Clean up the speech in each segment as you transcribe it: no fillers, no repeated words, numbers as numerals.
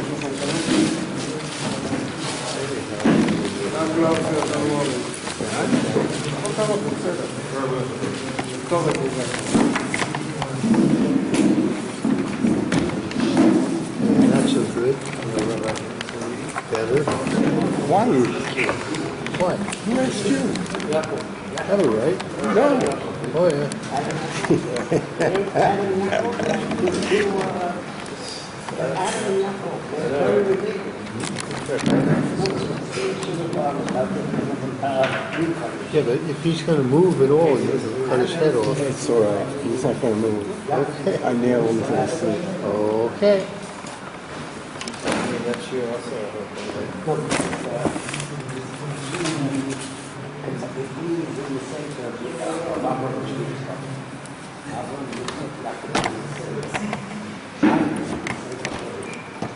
Not so good. Better. Why? Why? Who asked you? Have it right? No. Oh, yeah. Yeah, but if he's going to move at all, you have to cut his head off. It's all right. He's not going to move. Okay. I nailed him to the seat. Okay. That's you also.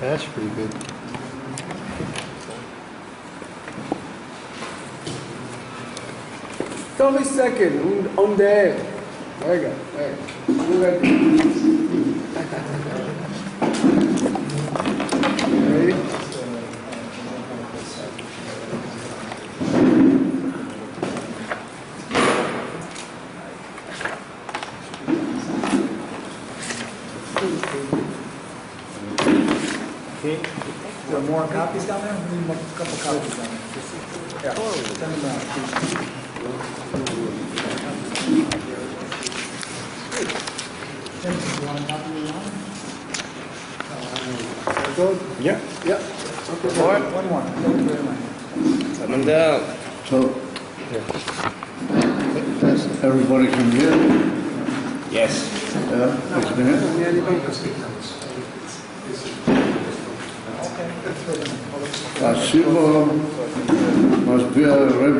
That's pretty good. Tell me second, on there. There you go. There you go. Ready? Okay. There are more copies down there? We need a couple copies down there. Yeah. Send them out. Tim, do you want a copy of the Good? Yeah. Yeah. Okay. One more. Thank you very much. Coming down. So, everybody can hear? Yes. Yeah, it's been. הסיבה מסביר הרב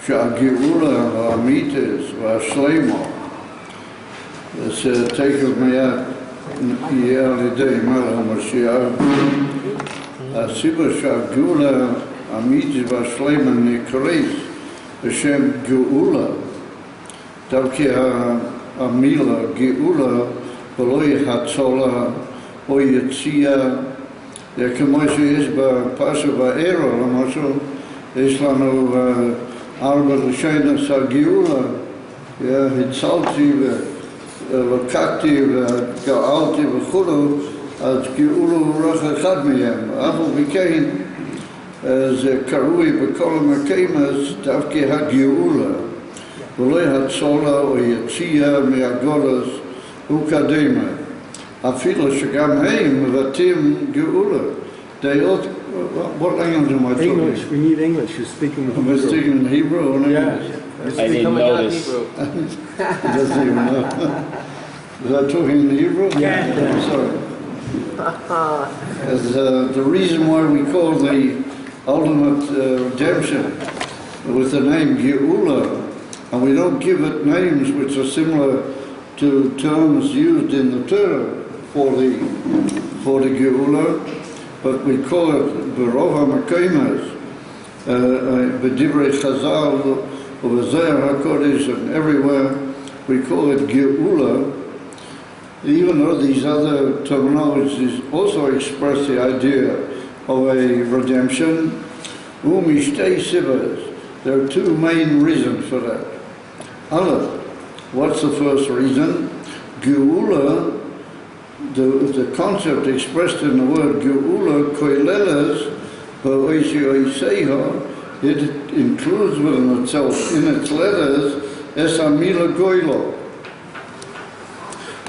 שהגאולה האמיתית והשלמה זה תכף מיד יהיה על ידי מלך המשיח. הסיבה שהגאולה האמיתית והשלמה נקראת בשם גאולה, דווקא המילה גאולה ולא הצלה או יציאה, כמו שיש בפרשת וארא, למשל, יש לנו 4 לשונות של גאולה, הצלתי ולקחתי וגאלתי וכו', אז גאולה הוא רק אחד מהם. אף על פי כן זה קרוי בכל המקרים דווקא הגאולה, ולא הצלה או יציאה מהגולת וקדימה. אפילו שגם הם מבטאים גאולה. What language am I talking? English. We need English. You're speaking Am I speaking in Hebrew or in English? I didn't notice. He doesn't even know. Was I talking in Hebrew? Yeah. I'm sorry. As, the reason why we call the ultimate redemption with the name Geula, and we don't give it names which are similar to terms used in the Torah for the Geula, but we call it Berov HaMakonos, B'divrei Chazal, V'Zohar HaKodesh, and everywhere we call it Geula, even though these other terminologies also express the idea of a redemption. U'mishtei sivas, there are 2 main reasons for that. Aleph, what's the first reason? Geula, the concept expressed in the word Geula, koileles, it includes within itself, in its letters, es hamila goylo.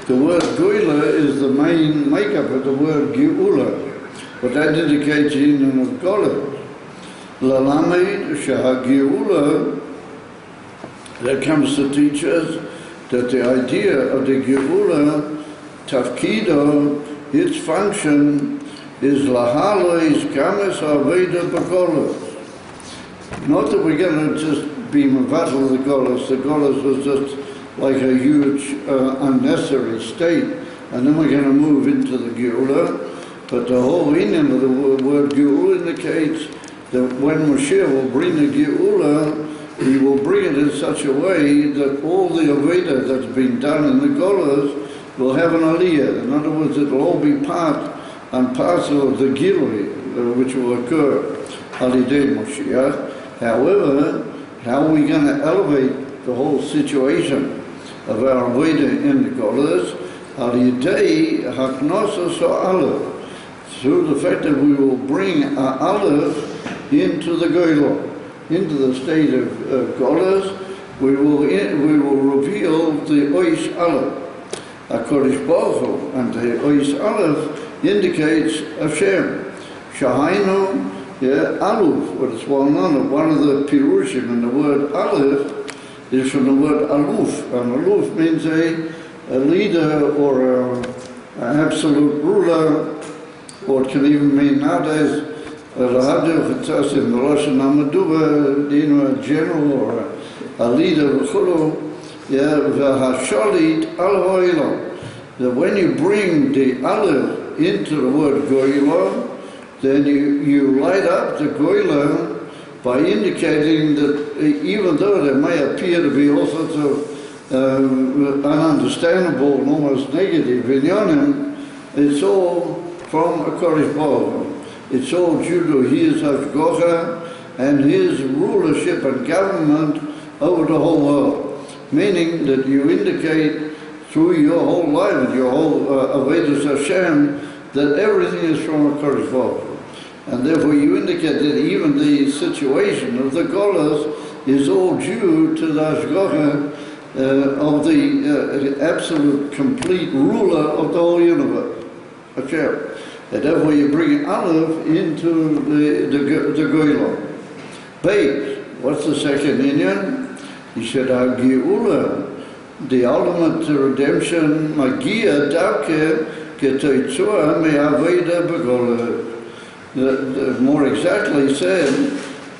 The word goyla is the main makeup of the word Geula, but that indicates the union of God. Lalamed shah Geula, that comes to teach us that the idea of the Geula, tafkido, its function is lahalois games aveda b'golos. Not that we're going to just be mevatel the golos was just like a huge unnecessary state, and then we're going to move into the Geula. But the whole meaning of the word Geula indicates that when Moshiach will bring the Geula, he will bring it in such a way that all the Aveda that's been done in the Golas will have an Aliyah. In other words, it will all be part and parcel of the Gilui, which will occur Alidei Moshiach. However, how are we going to elevate the whole situation of our Avodah in the Golas? Alidei Haknosos Aleph, through the fact that we will bring our Aleph into the Goyla, into the state of Golas. We will reveal the Oish Aleph, HaKadosh Baruch Hu, and the Oish Aleph indicates Hashem. Shahainu, Aleph, what is well known, one of the Pirushim in the word Aleph is from the word Aluf, and Aluf means a leader or an absolute ruler, or it can even mean nowadays in the Lashon HaMeduba, a general or a leader, v'hasholit al ha'olam. That when you bring the Aleph into the word Goyla, then you light up the Goyla by indicating that even though there may appear to be all sorts of ununderstandable and almost negative inyanim, it's all from a Kodesh Baruch. It's all due to his hashgacha and his rulership and government over the whole world. Meaning that you indicate through your whole life, your whole Avodas Hashem, that everything is from a Kodesh Baruch. And therefore you indicate that even the situation of the Golas is all due to the hashgacha of the absolute complete ruler of the whole universe, Hashem. And therefore you bring Aleph into the Goyla. Beit, what's the second inyan? He said, Geula, the ultimate redemption, Magia Davke Ketoitzua Me'aveda Begola. More exactly said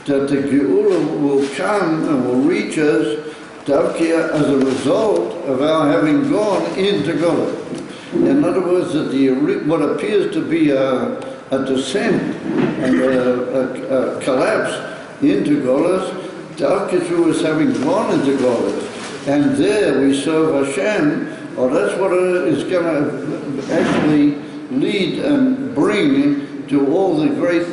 that the Geula will come and will reach us Davke as a result of our having gone into Gola. In other words, that what appears to be a descent and a collapse into Golas, Davke through us having gone into Golas, and there we serve Hashem, or that's what is going to actually lead and bring to all the great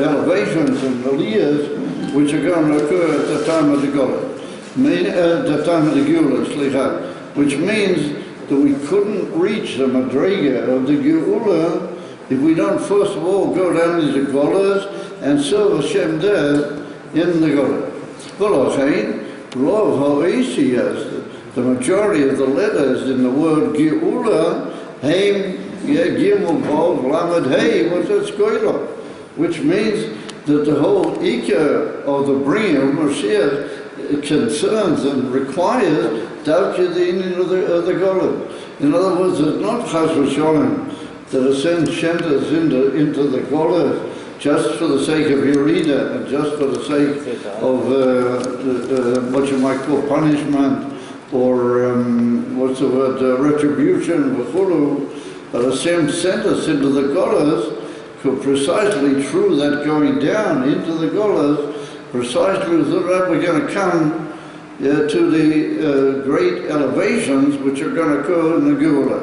elevations and aliyahs which are going to occur at the time of the Golas, the time of the Geula, which means that we couldn't reach the Madrega of the Geula if we don't first of all go down into Golas and serve Hashem there in the Golas. The majority of the letters in the word Geula, Heim, Gimel, Vav, Lamed, Hey, was a Goyla, which means that the whole Ikar of the bringing of Moshiach concerns and requires Davke the Indian of the Golas. In other words, it's not Chas v'Sholem that ascends Shentas into the Golas just for the sake of Yerida and just for the sake of what you might call punishment or what's the word, retribution, v'chulu, but Hashem sent us into the Golas precisely through that going down into the Golas, precisely so that we're going to come to the great elevations which are going to occur in the Geula.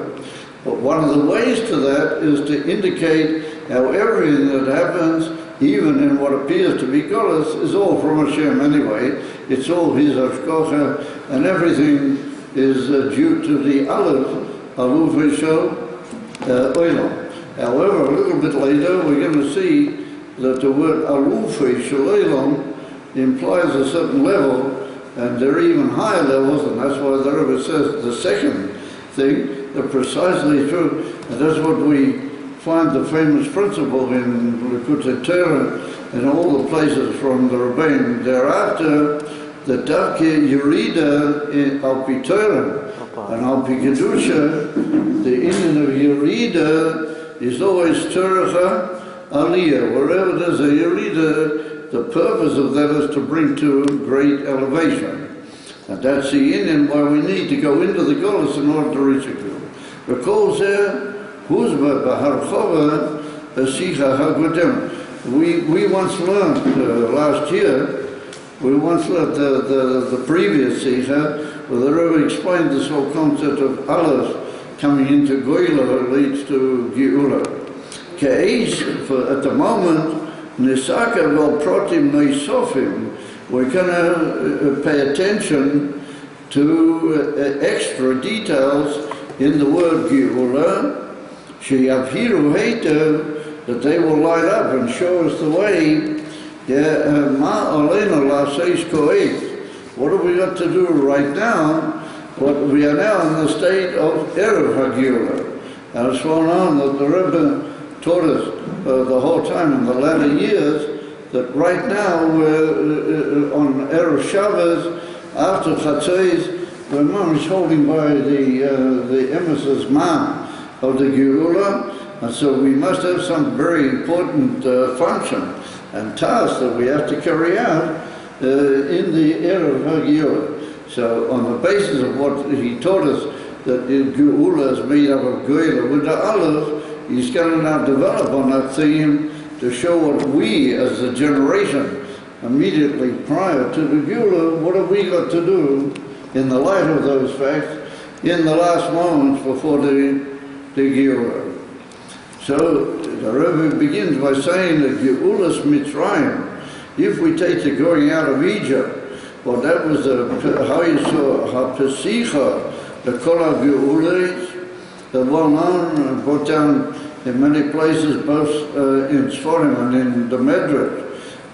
But one of the ways to that is to indicate how everything that happens, even in what appears to be Golas, is all from Hashem anyway. It's all His hashgacha, and everything is due to the Aleph, Aluf Yishol Olam. However, a little bit later, we're going to see that the word Aluf Yishol Olam implies a certain level, and there are even higher levels, and that's why the Rabbi says the second thing, the precisely true, and that's what we find the famous principle in Likutei Torah and all the places from the Rabbi thereafter, that Davke Yerida al Pi Torah and al Pi Kedusha, the Indian of Yerida is always Torah Aliyah. Wherever there's a Yerida, the purpose of that is to bring to great elevation. And that's the Indian why we need to go into the Golas in order to reach it. Because there, BEHAR we once learned last year, we once learned the previous Sikha, where the Rabbi explained this whole concept of Aleph coming into Goyla leads to Geula. at the moment, Nisaka lo protim neisofim, we're going to pay attention to extra details in the word Geula, sheyavhiru heitev, that they will light up and show us the way. Ma alena laseis koet. What have we got to do right now? We are now in the state of Erev HaGeula. And it's well known that the Rebbe taught us the whole time in the latter years that right now we're on Erev Shabbos, after Chatzos, the Imam is holding by the emissary's man of the Geula, and so we must have some very important function and task that we have to carry out in the Erev HaGeula. So on the basis of what he taught us, that the Geula is made up of Geula with the Aleph, he's going to now develop on that theme to show what we as a generation immediately prior to the Geula, what have we got to do in the light of those facts in the last moments before the Geula. So the Rebbe begins by saying that Geulas Mitzrayim, if we take the going out of Egypt, well, that was how you saw HaPesicha, the Kol HaGeulas, the well-known, brought down in many places, both in Sforim and in the Medrash,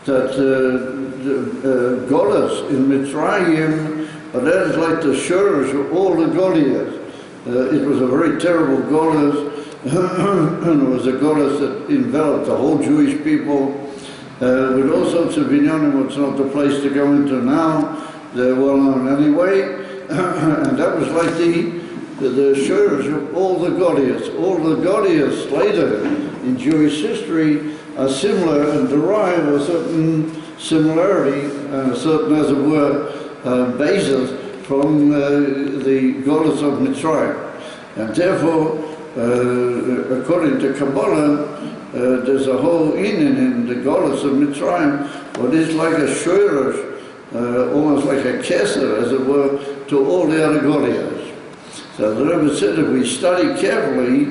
that the Golas in Mitzrayim, that is like the Shurish of all the Goliaths. It was a very terrible Golas, and it was a Golas that enveloped the whole Jewish people, with all sorts of binyanim. It's not the place to go into now. They're well known anyway, and that was like the Shurish of all the Goliaths. All the Goliaths later in Jewish history are similar and derive a certain similarity and a certain, as it were, basis from the Goliaths of Mitzrayim. And therefore, according to Kabbalah, there's a whole in the Goliaths of Mitzrayim, what is like a shurish, almost like a keser, as it were, to all the other Goliaths. So the Rebbe said if we study carefully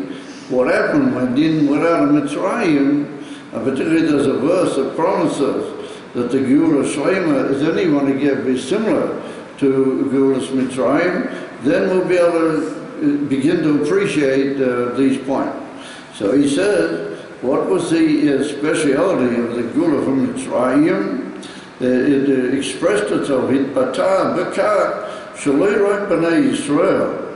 what happened when Din went out of Mitzrayim, and particularly there's a verse that promises that the Geula Shlema is anyone again be similar to Geulas Mitzrayim, then we'll be able to begin to appreciate these points. So he said, what was the speciality of the Geula from Mitzrayim? It expressed itself in Batah, Bekah, Shalei Rak B'nai Yisrael.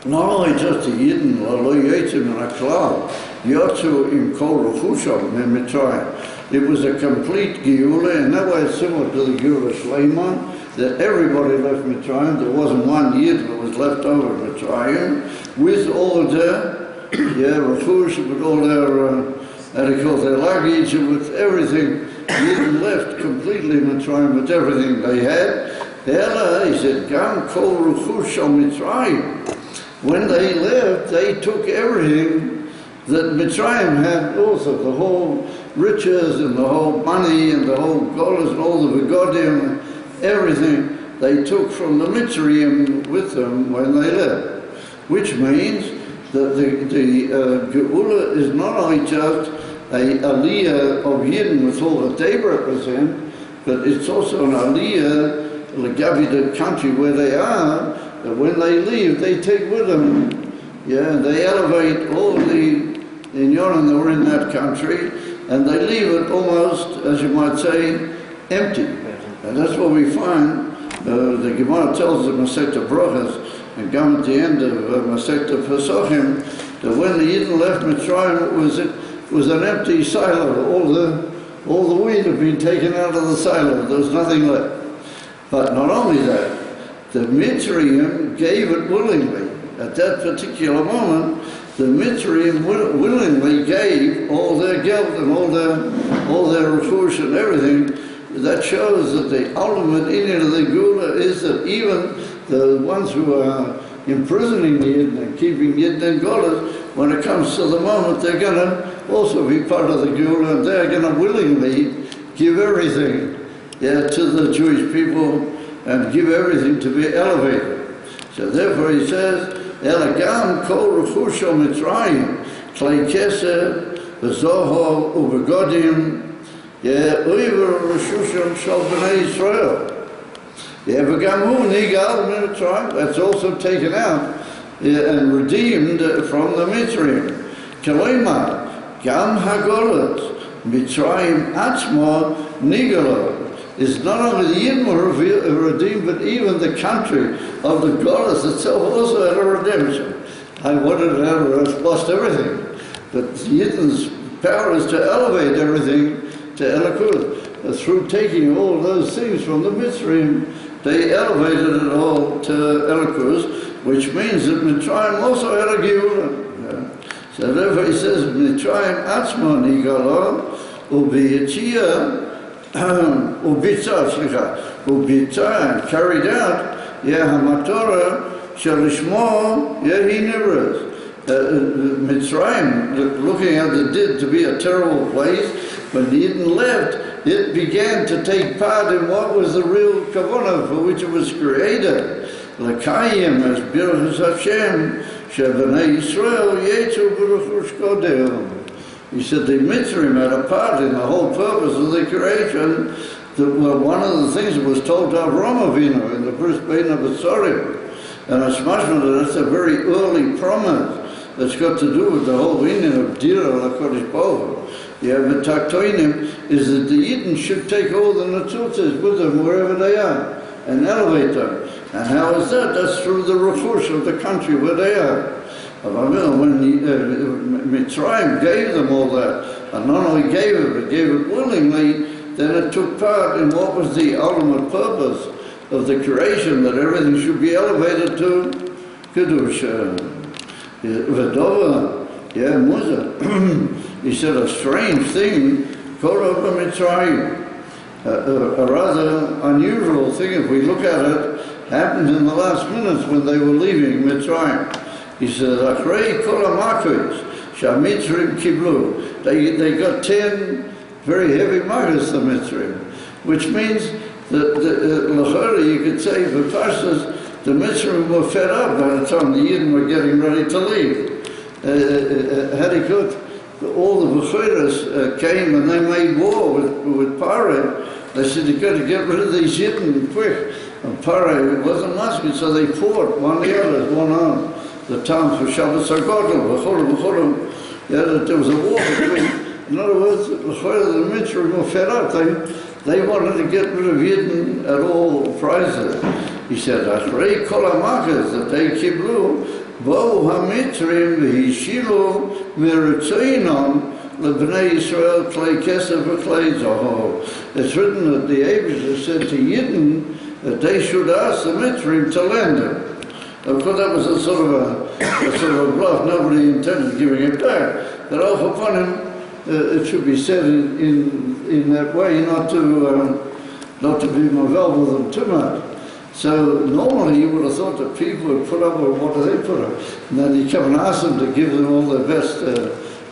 Not only just the Yidden, Lo Yetzim and Aklal, Yotzu im Kol Ruchusham in Mitzrayim. It was a complete Geula, and that was similar to the Geula Shleiman, that everybody left Mitzrayim. There wasn't one Yid that was left over Mitzrayim, with all their, Ruchush, with all their luggage, and with everything. Yid left completely Mitzrayim with everything they had. Ella, he said, Gam Kol Ruchusham Mitzrayim. When they left, they took everything that Mitzrayim had also, the whole riches and the whole money and the whole gold and all the begodim, everything they took from the Mitzrayim with them when they left. Which means that the Geula is not only just a aliyah of Yidden with all that they represent, but it's also an aliyah, Legavi, the country where they are, that when they leave, they take with them, they elevate all the Inyonim that were in that country, and they leave it almost, as you might say, empty. And that's what we find. The Gemara tells us in Masechta Brachas, and come at the end of Masechta Pesachim, that when the Yidden left Mitzrayim, it was an empty silo. All the wheat had been taken out of the silo. There was nothing left. But not only that, the Mitzrayim gave it willingly. At that particular moment, the Mitzrayim willingly gave all their geld and all their refush and everything. That shows that the ultimate inyan of the Geula is that even the ones who are imprisoning the Yidden and keeping Yidden and Golas, when it comes to the moment, they're going to also be part of the Geula, and they're going to willingly give everything to the Jewish people and give everything to be elevated. So therefore he says, Elagam kol rechushal Mitzrayim, Klei Kesef, V'zohor, U'Begodim, Uiver Rishushem Shal B'nai Yisrael. V'gamu Nigal Mitzrayim, that's also taken out and redeemed from the Mitzrayim. Kaleima, Gam Hagolot, Mitzrayim Atzmo Nigalo. It's not only the Yidden were redeemed, but even the country of the Golas itself also had a redemption. I wanted to have lost everything. But the Yidden's power is to elevate everything to Elikud. Through taking all those things from the Mitzrayim, they elevated it all to Elikud, which means that Mitzrayim also had a Geula. So therefore he says, Mitzrayim Atzmo Nigalo, Ubiyitzia, Ubitza, carried out, Hamatorah, Shalishmo, he nivras. Mitzrayim, looking at it, did to be a terrible place, when the Yidden left, it began to take part in what was the real kavanah for which it was created. L'kayim, as Birchus Hashem, Shevanei Yisrael, Yetzu B'ruchush Kodel. He said the Mitzrayim had a part in the whole purpose of the creation. One of the things that was told to Avraham Avinu in the first Bein of Besarim. And it's much more that's a very early promise that's got to do with the whole meaning of Dira LaKodesh Baruch. The Taktoinim is that the Yidden should take all the Netzutzes with them wherever they are and elevate them. And how is that? That's through the refush of the country where they are. When Mitzrayim gave them all that, and not only gave it, but gave it willingly, then it took part in what was the ultimate purpose of the creation, that everything should be elevated to Kedusha. V'dova, Musa. He said a strange thing, Korah Mitzrayim. A rather unusual thing, if we look at it, happened in the last minutes when they were leaving Mitzrayim. He says, Achrei kol ha'makos sha'mitzrim kiblu. They got 10 very heavy makos, the Mitzrim, which means that l'chora, you could say, for Pashtas, the Mitzrim were fed up by the time the Yidden were getting ready to leave. Hadikut, all the B'choras came and they made war with Pare. They said, you've got to get rid of these Yidden quick. And Pare wasn't asking, so they fought one the other, one on. The time for Shabbos HaGodel, there was a war between. In other words, the Mitzrayim were fed up. They wanted to get rid of Yidden at all prices. He said, Achrei kol ha'makos that they kiblu, bo ha'mitzrim v'hishilu miritzoinon lebnei Yisrael klei kesef v'klei zohor. It's written that the Abish said to Yidden that they should ask the Mitzrayim to lend them. Of course, that was a sort of a bluff. Nobody intended giving it back. That off upon him, it should be said in that way, not to be involved with them too much. So normally you would have thought that people would put up with what do they put up, and then you come and ask them to give them all their best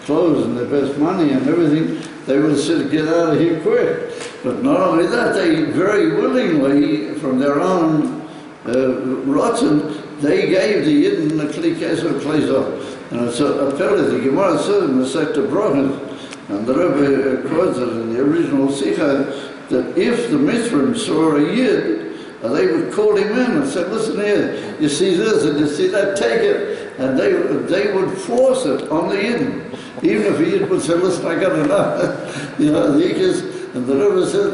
clothes and their best money and everything. They would have said, "Get out of here quick." But not only that, they very willingly, from their own rotten, they gave the Yidden the Kli Kesef Kli Zohor. And it's a pele, the Gemara says in the Sekta Brochus, and the Rabbi quotes it in the original Sikha, that if the Mitzrim saw a Yid, they would call him in and say, "Listen here, you see this and you see that, take it." And they would force it on the Yidden. Even if a Yid would say, "Listen, I got enough," the Ikis, and the Rabbi said,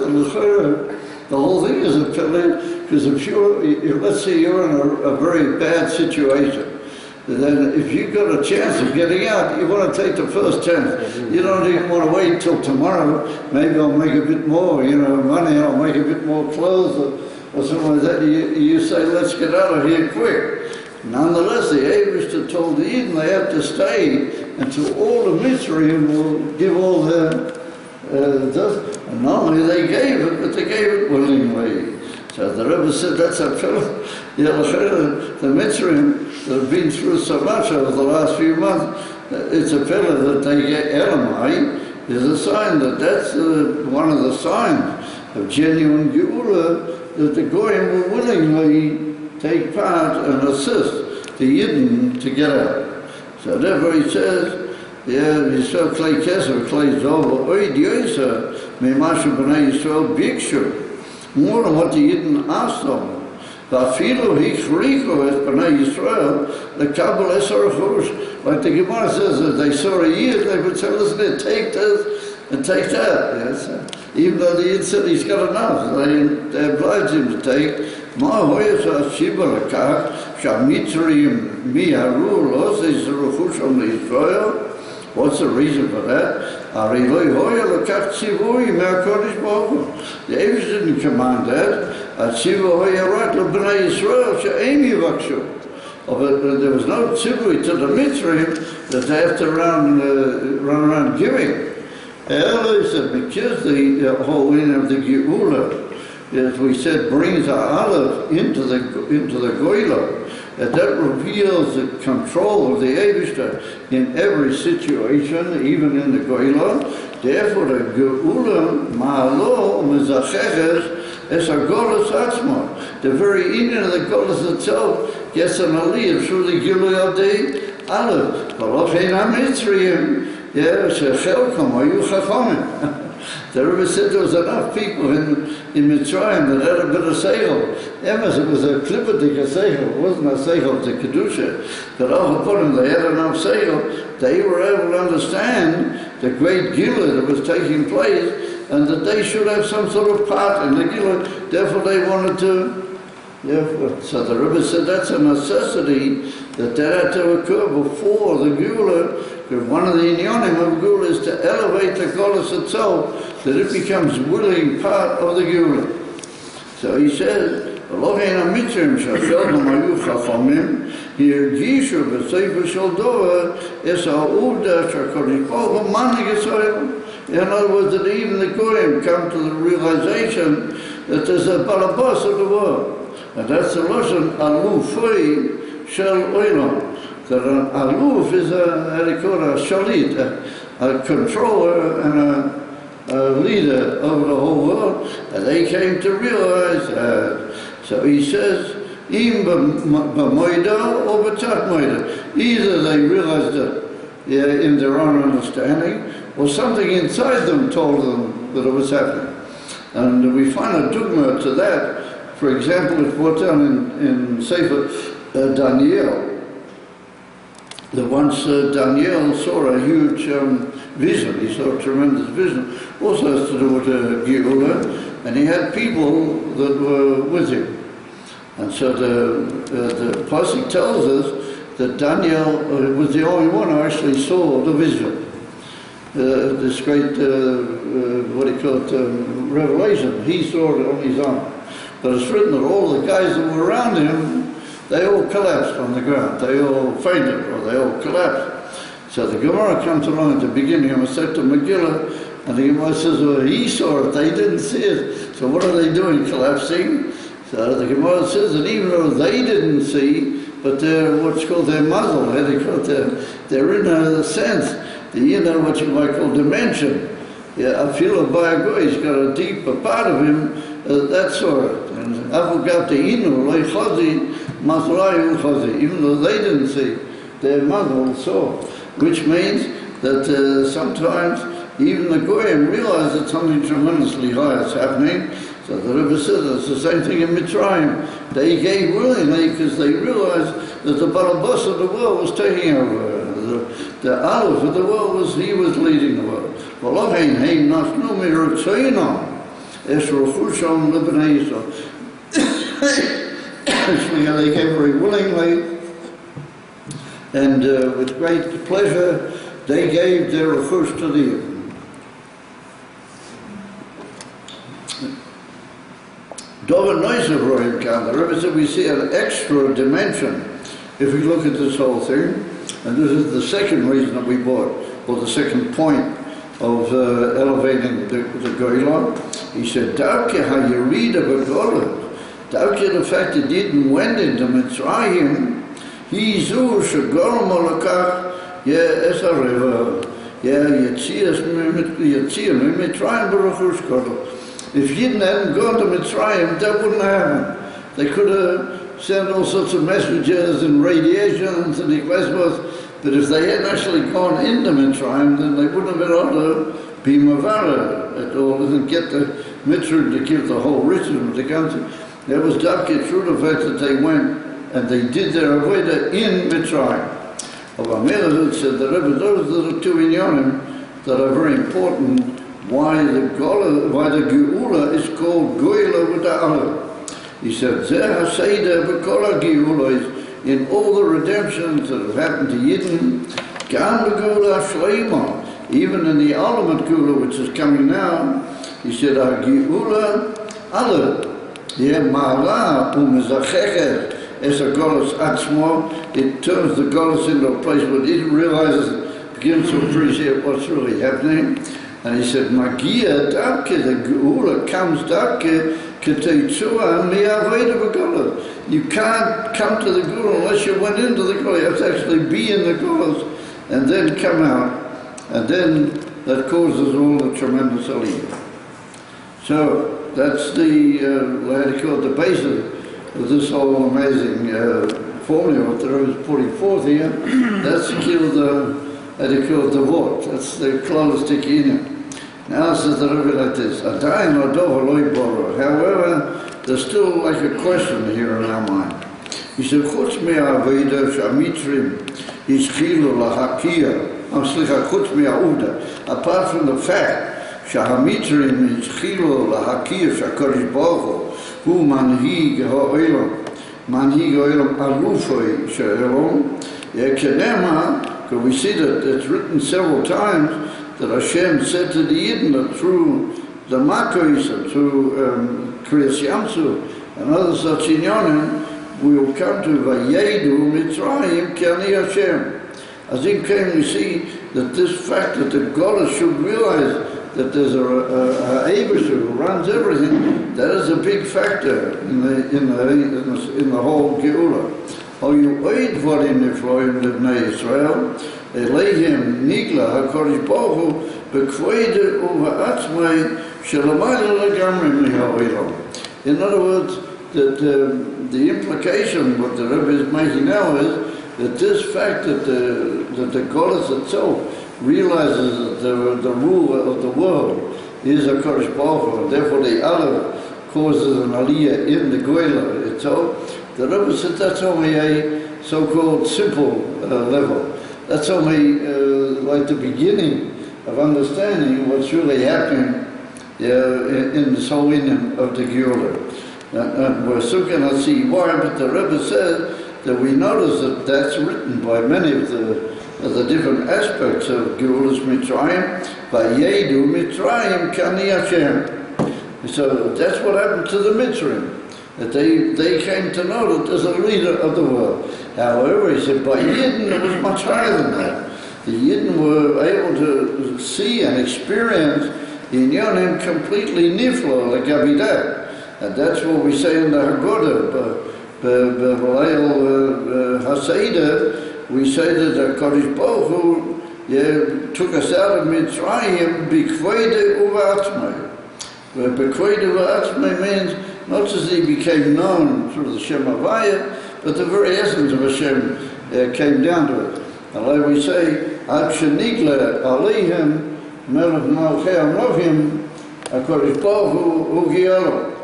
the whole thing is a pele, because if let's say you're in a very bad situation, then if you've got a chance of getting out, you want to take the first chance. You don't even want to wait till tomorrow. Maybe I'll make a bit more, money, I'll make a bit more clothes or something like that. You say, let's get out of here quick. Nonetheless, the Avishta told the Eden they have to stay until all the Mitzrayim will give all their and not only they gave it, but they gave it willingly. So the Rebbe said that's a fellow. The Mitzrayim that have been through so much over the last few months, it's a fellow that they get Elamai is a sign that's one of the signs of genuine Geula, that the Goyim will willingly take part and assist the Yidden to get out. So therefore he says, you saw Clay Kesser, Clay's over, Oid Yosa, Memashu B'nai Yisrael Bikshu. More than what the Yidden asked them. Vafilu Hichriko es B'nai Yisrael, the Kabul Esar Chush. Like the Gemara says, that they saw a year, they would say, listen, take this and take that. Yes? Even though the Yid said he's got enough, they obliged him to take. Ma hoyas ha-shiba l'kach, sha'mitrim mi'haru lo ze'zru chusham l'Yisrael. What's the reason for that? Ari lo hoya l'kach tzivui me'akodesh Baruch Hu. The Eibush didn't command that. Tzivu hoya rak l'bnei Yisrael she'ein yivakshu. There was no tzivui to the Mitzrayim that they have to run around giving. Elo said, because the whole in of the Geula, as we said, brings our olive into the Goyla, that reveals the control of the Eibishter in every situation, even in the Goyla. Therefore, the Geula Ma'alo Mizacheches es HaGolos Atzmo. The very union of the Golos itself gets an aliyah through the Geula of the olive. V'lochein HaMitzrayim, Shechelkom Ayu Chachamim. The Rabbi said there was enough people in Mitzrayim that had a bit of seichel. Emes, it was a klippatik seichel. It wasn't a seichel to kedusha. But all upon them, they had enough seichel. They were able to understand the great gila that was taking place, and that they should have some sort of part in the gila. Therefore, they wanted to. So the Rabbi said that's a necessity that had to occur before the gula. Because one of the inyonim of Gula is to elevate the Golos itself, that it becomes willing part of the Gula. So he says, Elohein HaMitzrim Shashelham Ayu Chachamim, Yirgishu B'Sefer Shel Dover, Es HaUda Shakodish Baruch Hu Manig Yisrael. In other words, that even the Goyim come to the realization that there's a balabas of the world. And that's the Lashon Alufei Shel Olam. That an aluf is a shalit, a controller and a leader over the whole world, and they came to realize that. So he says, im b'moida or b'tat moida. Either they realized it in their own understanding, or something inside them told them that it was happening. And we find a dogma to that. For example, it's brought down in Sefer Daniel, that once Daniel saw a huge vision, he saw a tremendous vision, also has to do with Geula, and he had people that were with him. And so the Pasuk tells us that Daniel was the only one who actually saw the vision. This great, revelation, he saw it on his own. But it's written that all the guys that were around him, they all collapsed on the ground. They all fainted, or they all collapsed. So the Gemara comes along at the beginning of Masechta Megillah, and the Gemara says, well, he saw it, they didn't see it. So what are they doing, collapsing? So the Gemara says that even though they didn't see, but they're what's called their muzzle, they're in a sense, what you might call dimension. I feel by a guy, he's got a deeper part of him, that saw it. And even though they didn't see, their muzzle saw. Which means that sometimes even the Goyim realize that something tremendously high is happening. So the Rebbe says it's the same thing in Mitzrayim. They gave willingly because they realized that the balabas of the world was taking over. The Aleph of the world he was leading the world. They came very willingly, and with great pleasure they gave their refush to the the Rebbe said we see an extra dimension if we look at this whole thing, and this is the second reason that we bought, or the second point of elevating the Goyla. He said, Davke ha-yerida b'gola, Davke the fact that Yidden went into Mitzrayim, he zu shegol molokach es ha-reva, yetzias Mitzrayim b'rechush kodol. If Yidden hadn't gone to Mitzrayim, that wouldn't happen. They could have sent all sorts of messages and radiations and the Eklesmos, But if they hadn't actually gone into Mitzrayim, then they wouldn't have been able to be Mavara at all, and get the Mitzrayim to give the whole ritual to come to. That was darkly through the fact that they went and they did their avodah in Mitzrayim. Malchut said that those are the two inyanim that are very important. Why the Geula is called Goyla with the Aleph. He said, Zeh HaSeidah v'kol HaGeula is in all the redemptions that have happened to Yidden, Gam Geula Shleima, even in the ultimate Geula which is coming now, he said, HaGeula Aleph, yeah, Ma'ala u'mezachechet es HaGolos Atzmo, it turns the Golos into a place where it realizes, begins to appreciate what's really happening. And he said, Magia Davke, the Geula comes Davke, Keteitzua mi'avodah b'Golos. You can't come to the Geula unless you went into the Geula. You have to actually be in the Golos and then come out. And then that causes all the tremendous aliyah. So that's the, the basis of this whole amazing formula that I was putting forth here. That's the Dvar. That's the closest in. Now says the Rabbi like this. However, there's still like a question here in our mind. He said, Chutz me'aveda shamitrim ishchilu lahakia. Chutz me'auda. Apart from the fact shahamitrim ishchilu lahakia shakarish baruch hu manhig ha'olam alufoi she'elom. Because we see that it's written several times that Hashem said to the Yidden that through the Makos and through Kriyas Yamsu and other such inyanim, we will come to Vayedu Mitzrayim Ki'ani Hashem. As in came, we see that this fact that the God should realize that there's a Abish who runs everything, that is a big factor in the whole Geula. Oh, you oid dvarim nifloim lebnei Yisrael, Eleihem nigla HaKadosh Baruch Hu b'kvoide u'ha'atzmai shelamayla legamrim li'ha'olam. In other words, that the implication, what the Rabbi is making now is that this fact that the Goddess itself realizes that the ruler of the world is HaKadosh Baruch Hu, and therefore the Aleph causes an aliyah in the Goyla itself. The Rabbi said that's only a so-called simple level. That's only like the beginning of understanding what's really happening in this whole inyan of the Geula. And we're soon going to see why, but the Rebbe said that we notice that that's written by many of the different aspects of Geula's Mitzrayim, Vayedu Mitzrayim Kani Hashem. So that's what happened to the Mitzrayim. That they came to know that there's a leader of the world. However, he said, by Yidden it was much higher than that. The Yidden were able to see and experience the Inyanim completely niflo, like Abidah. And that's what we say in the Haggadah, B'Leil HaSeidah, we say that the Kodesh Baruch Hu took us out of Mitzrayim, B'Kvoide U'V'Atzmai. B'Kvoide U'V'Atzmai means not just he became known through the Shem Havaya, but the very essence of Hashem came down to it. And like we say, Ad Shenigla Aleihim Melech Malchei Amrochim HaKadosh Baruch Hu Giyalo.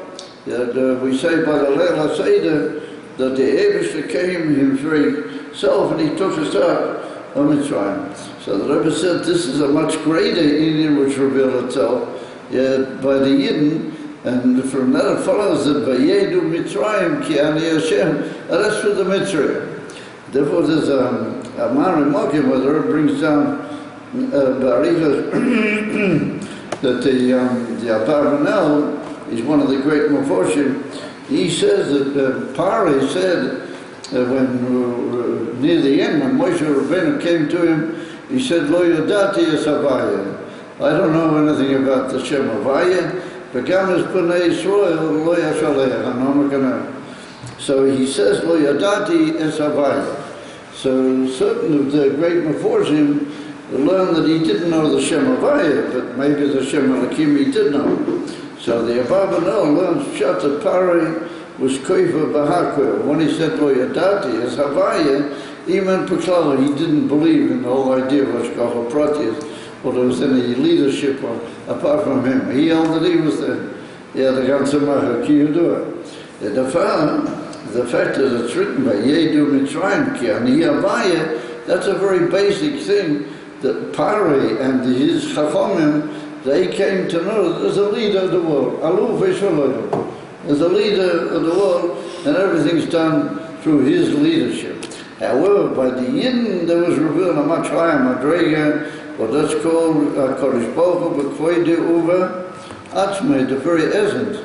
That we say by the Leil HaSeidah that the Eibishter came himself and he took us out of Mitzrayim. So the Rebbe said this is a much greater inyan which revealed itself by the Yidden. And from that it follows that Vayedu Mitzrayim Ki'ani Hashem, and that's for the Mitzrayim. Therefore there's a Mari Mokim where the Rebbe brings down Barichas that the Abarbanel is one of the great Meforshim. He says that Pari said when near the end, when Moshe Rabbeinu came to him, he said, Lo Yodati Es Havaya. I don't know anything about the Shem Havaya. So he says, Lo Yadati Es Havaya. So certain of the great Meforshim learned that he didn't know the Shem Havaya, but maybe the Shem Elokim he did know. So the Abarbanel learns Pshat that Pari was Koifa Bahakwa. When he said Lo Yadati Es Havaya, even Puklala, he didn't believe in the whole idea of Hashgacha Pratis, or there was any leadership apart from him. He held that he was the ganze Macher Kiyudua. The fact that it's written by Yedu Mitzrayim Ki Ani Avaya, that's a very basic thing that Pari and his Chachomim, they came to know that there's a leader of the world. Aluf V'Shalom. There's a leader of the world, and everything's done through his leadership. However, by the Yidden, there was revealed a much higher Madrega, what that's called Kodesh Baruch Hu B'Kvoide Uva Atzmei, the very essence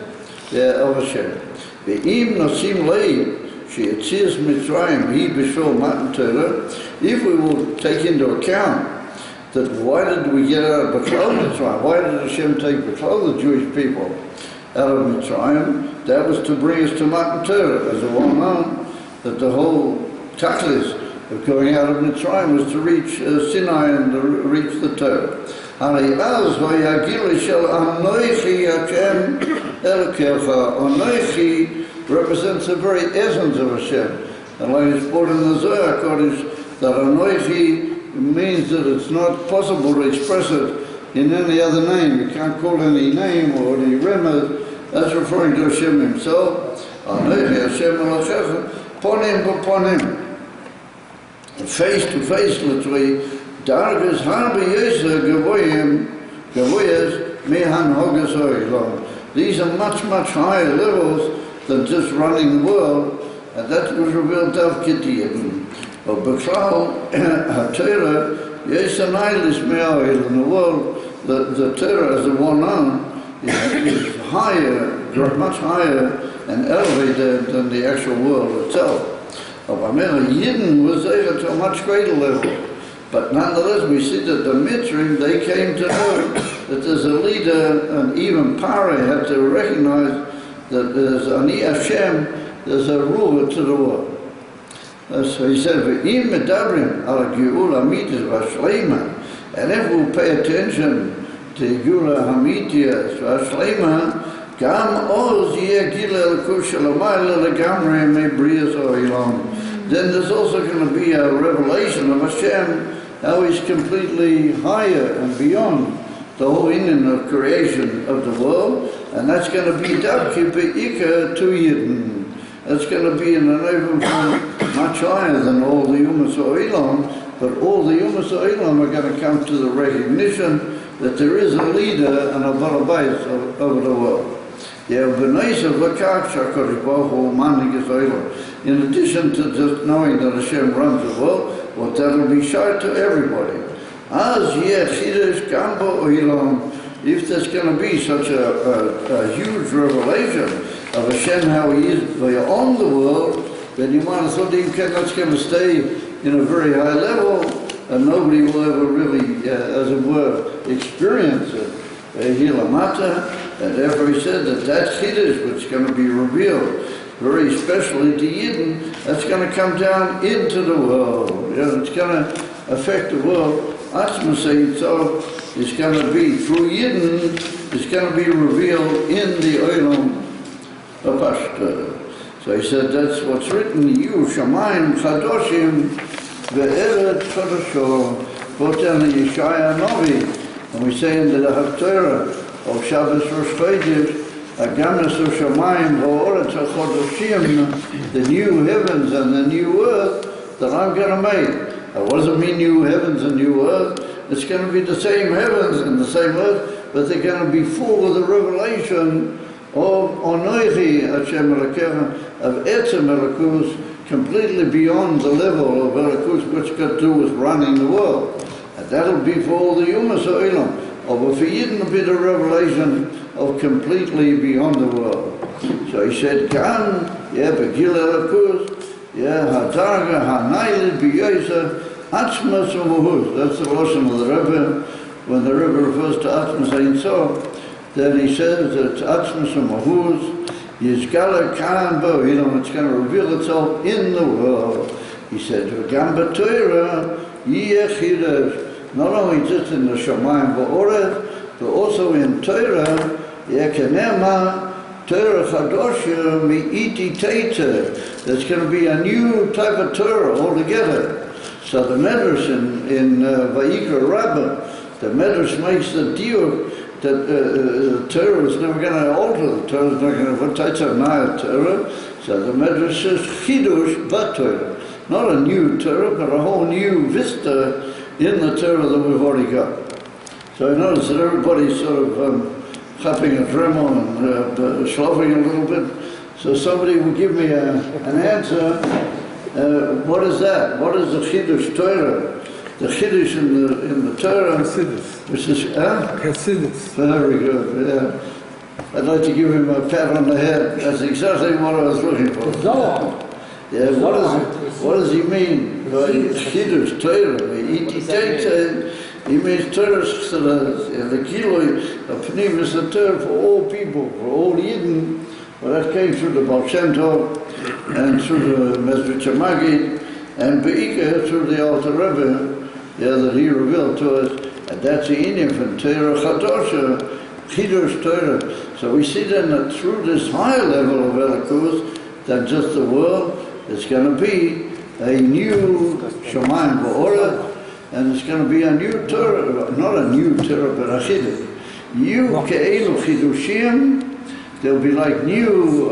of Hashem. Ve'im Nosim Lei, She'etzias Mitzrayim, He B'Shol Matan Torah, if we will take into account that why did we get out of B'Klal Mitzrayim? Why did Hashem take B'Klal, the Jewish people, out of Mitzrayim? That was to bring us to Matan Torah, as a well-known, that the whole tachlis of going out of Mitzrayim was to reach Sinai and to reach the Torah. Anoichi represents the very essence of Hashem. And like it's brought in the Zohar Kodesh, that Anoichi means that it's not possible to express it in any other name. You can't call any name or any remez. That's referring to Hashem himself. Anoichi Hashem Elokecha, ponim b'ponim. Face to face, literally, dargas harbi yesa gavoyas mehan hogas oilom. These are much, much higher levels than just running the world, and that was revealed to Kitiyim. But B'Klal HaTorah yesa nailis me'oil in the world. The Torah, as the one known, is higher, much higher and elevated than the actual world itself. Yidden was there to a much greater level. But nonetheless, we see that the Mitzrim, they came to know that there's a leader, and even Pari had to recognize that there's Ani Hashem, there's a ruler to the world. So he said, V'im medabrim ala Geula Hamitis v'Ashleima, and if we'll pay attention to Geula Hamitis v'Ashleima, Gam oz yeh gila l'kush shalamayla l'gamre me'briyas o'ilom. Then there's also going to be a revelation of Hashem, how He's completely higher and beyond the whole Indian of creation of the world, and that's going to be Dabki Be'ika to Yidden. That's going to be in an open form much higher than all the Umas O'Elam, but all the Umas O'Elam are going to come to the recognition that there is a leader and a Balabais over the world. In addition to just knowing that Hashem runs the world, well, that'll be shown to everybody. If there's going to be such a huge revelation of Hashem, how He is beyond the world, then you might have thought that's going to stay in a very high level, and nobody will ever really, as it were, experience it. And therefore he said that Chiddush, which is going to be revealed very specially to Yidden, that's going to come down into the world. It's going to affect the world. Atzmasei so is going to be through Yidden, it's going to be revealed in the Olam Apashta. So he said that's what's written, You Shamayim Chadoshim Ve'eret Chodosho, quote down the Yeshaya Novi, and we say in the Haftarah of Shabbos Rosh Chodesh, Agamas of Shamayim Ha'oretz HaChodoshim, the new heavens and the new earth that I'm going to make. What does it mean, new heavens and new earth? It's going to be the same heavens and the same earth, but they're going to be full of the revelation of Onoichi Hashem Elokecha, of Etzem Elokus, completely beyond the level of Elokus, which got to do with running the world. And that'll be for all the Umas O'Elam. But for Yidden will be the revelation of completely beyond the world. So he said, Gan, Begil Elokus, Hadarga, Hanayli, B'Yosa, Atzmas Umuhuz. That's the lesson of the Rebbe. When the Rebbe refers to Atzmas Ein Sof, then he says that Atzmas Umuhuz, Yizgala Kan Bo, it's going to reveal itself in the world. He said, Gan B'Torah, Yiyechidesh, not only just in the Shamayim V'Oreth, but also in Torah, Yekenema, Torah Chadosha Mi'iti Teita. There's going to be a new type of Torah altogether. So the Medrash in Vayikra Rabbi, the Medrash makes the deal that the Torah is never going to alter. The Torah is not going to touch a new Torah. So the Medrash says Chidush B'Torah. Not a new Torah, but a whole new vista in the Torah that we've already got. So I notice that everybody's sort of clapping a Dremel and sloughing a little bit. So somebody will give me an answer. What is that? What is the Chidush Torah? The Chiddush in the Torah, which is Hasidus. Very good. Yeah. I'd like to give him a pat on the head. That's exactly what I was looking for. Zohar. Yeah. What does he mean by Chiddush Torah? He means Torah. The Kiloi, the Pnim is the Torah for all people, for all Yidden. Well, that came through the Baal Shem Tov and through the Mezritch Magid and Be'ikah through the Alter Rebbe. That he revealed to us, and that's the Indian from Torah Chadosha, Chidush Torah. So we see then that through this higher level of Elikus, than just the world, it's going to be a new Shemayim Ba'orah, and it's going to be a new Torah, not a new Torah, but a Chidush. You Ke'elu Chidushim, there'll be like new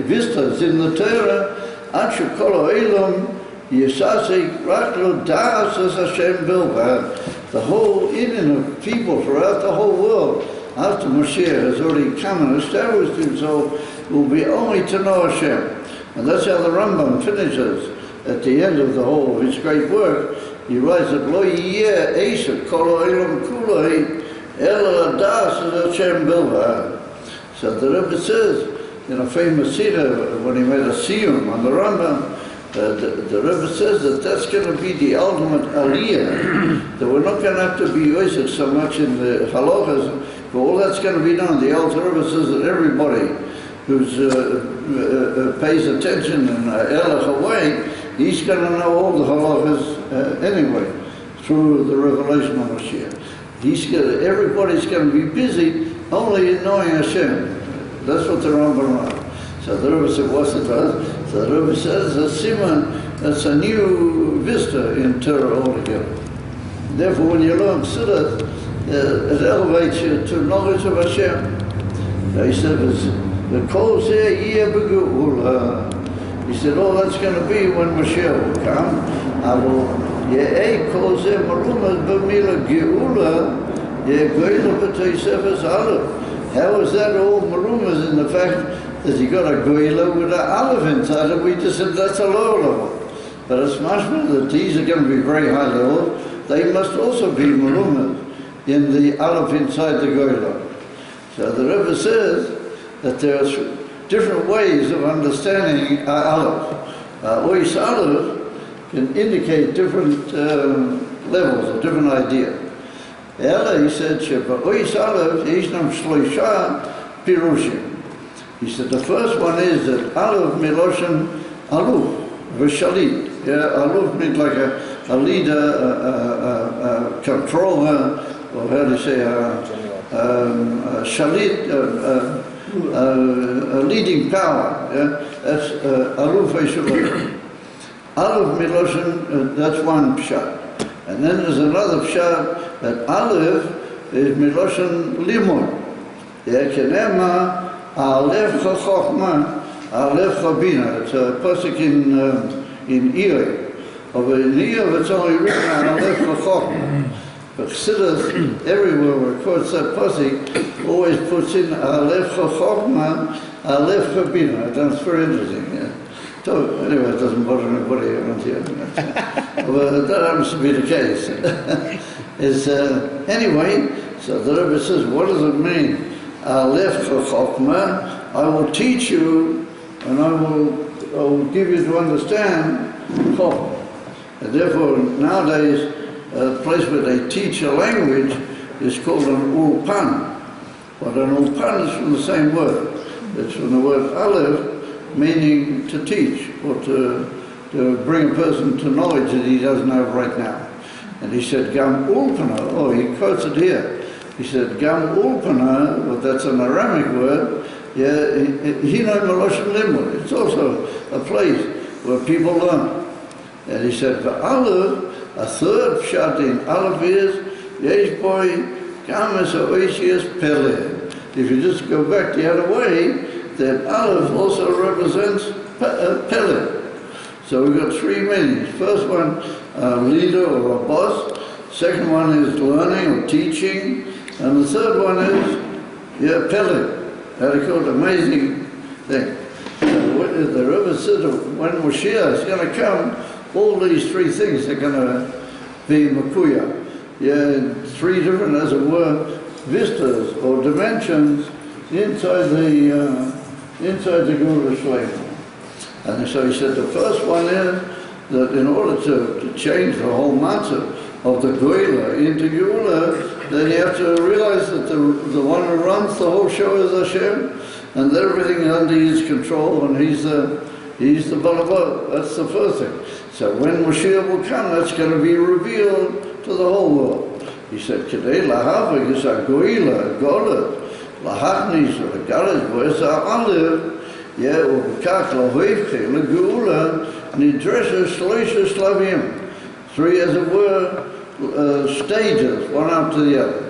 vistas in the Torah, Achu Kolo Elam, Yesasik Raklo Das as Hashem Bilbad. The whole Indian of people throughout the whole world, after Moshiach has already come and established himself, will be only to know Hashem. And that's how the Rambam finishes at the end of the whole of his great work. He writes that Lo Yeh Esek Kolo Elam Kuloi Ela Das as Hashem Bilbad. So the Rebbe says in a famous Seder, when he made a siyum on the Rambam, the Rebbe says that that's going to be the ultimate aliyah, that we're not going to have to be yoisek so much in the halachas, but all that's going to be done. The Alter Rebbe says that everybody who pays attention in Elach away, he's going to know all the halachas anyway, through the revelation of Mashiach. Everybody's going to be busy only in knowing Hashem. That's what the Rambam wrote. So the Rebbe said, what's it? So the Rebbe says, that's a new vista in Torah altogether. Therefore, when you learn Chassidus, it elevates you to knowledge of Hashem. He said, the Kol Zeh Yeh B'Geula. He said, all that's going to be when Mashiach will come. Ye'eh Kol Zeh Marumaz B'Mila Geula, Yeh Goyla B'Toysefes Aleph. How is that all marumas in the fact that you got a goyla with an aleph inside it? We just said that's a low level. But it's much better that these are going to be very high level. They must also be marumas in the aleph inside the goyla. So the Rebbe says that there are different ways of understanding aleph. Ois aleph can indicate different levels, a different idea. Ella, he said, Ois aleph yishnam shloisha pirushim. He said the first one is that aleph miloshen aluf v'shalit. Yeah, aluf means like a leader, a controller, or how do you say, shalit, a leading power. Yeah, that's aluf v'shalit. Aleph miloshen, that's one pshat. And then there's another pshat that aleph is miloshen limon. Yeah, kenema aleph chachma, aleph chabina. It's a pasuk in Iyov. Of in Iyov, it's only written on aleph chachma. But Chassidus, everywhere where it quotes that pasuk, always puts in aleph chachma, aleph chabina. That's very interesting. Yeah. So anyway, it doesn't bother anybody around here. Well, that happens to be the case. Anyway, so the Rebbe says, what does it mean? Aleph chachma, I will teach you, and I will give you to understand chachma. And therefore, nowadays, a place where they teach a language is called an ulpan. But an ulpan is from the same word. It's from the word aleph, meaning to teach, or to bring a person to knowledge that he doesn't have right now. And he said, Gam ulpana, he quotes it here. He said, Gam ulpana, well, that's an Aramic word, It's also a place where people learn. And he said, for Aleph, a third pshat in Aleph is, Yesh boy, Gamas Oisius Pele. If you just go back the other way, then Aleph also represents Pele. So we've got three meanings. First one, a leader or a boss. Second one is learning or teaching. And the third one is, Pele. That's called amazing thing. So the Rebbe said when Moshiach is going to come, all these three things are going to be Makuya. Three different, as it were, vistas or dimensions inside the Gula Shlema. And so he said the first one is that in order to change the whole matter of the Goyla into Gula, then you have to realize that the one who runs the whole show is Hashem, and that everything is under his control, and he's the Balabot. That's the first thing. So when Moshiach will come, that's going to be revealed to the whole world. He said, Kedei lahava yisa goyla, golet, lahachnis, or the galas, voisa aliv, ubekach lahoivche, legeula, nidresha shloisha slavim. Three, as it were, stages, one after the other.